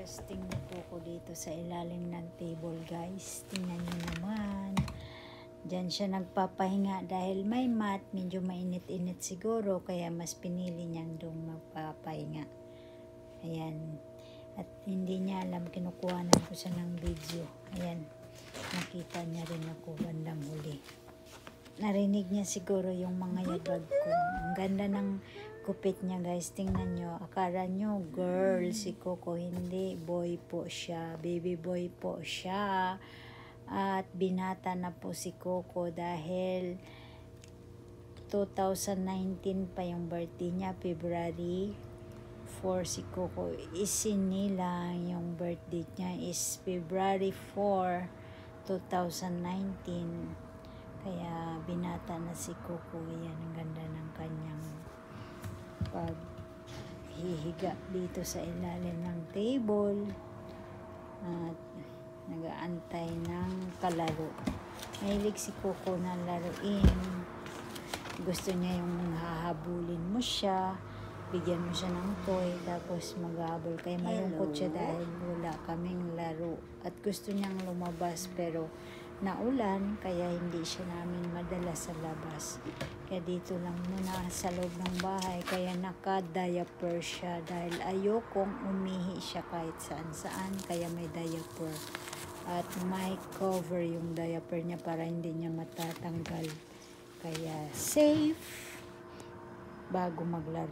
Resting na po ko dito sa ilalim ng table, guys. Tingnan nyo naman. Diyan siya nagpapahinga dahil may mat. Medyo mainit-init siguro kaya mas pinili niyang doon magpapahinga. Ayan. At hindi niya alam, kinukuhanan ko siya ng video. Ayan. Nakita niya rin ako bandang huli. Narinig niya siguro yung mga yabag ko. Ang ganda ng kupit niya, guys. Tingnan nyo. Akala nyo girl si Coco. Hindi. Boy po siya. Baby boy po siya. At binata na po si Coco dahil 2019 pa yung birthday niya. February 4 si Coco. Isinilang yung birthday niya is February 4, 2019. Kaya binata na si Coco. Yan, ang ganda ng kanyang paghihiga dito sa ilalim ng table. At nag-aantay ng kalaro. Mahilig si Coco na laruin. Gusto niya yung hahabulin mo siya. Bigyan mo siya ng toy. Tapos maghahabol. Kaya malungkot siya dahil wala kaming laro. At gusto niyang lumabas pero naulan, kaya hindi siya namin madala sa labas. Kaya dito lang muna sa loob ng bahay. Kaya naka-diaper siya dahil ayokong umihi siya kahit saan-saan. Kaya may diaper. At may cover yung diaper niya para hindi niya matatanggal. Kaya safe bago maglaro.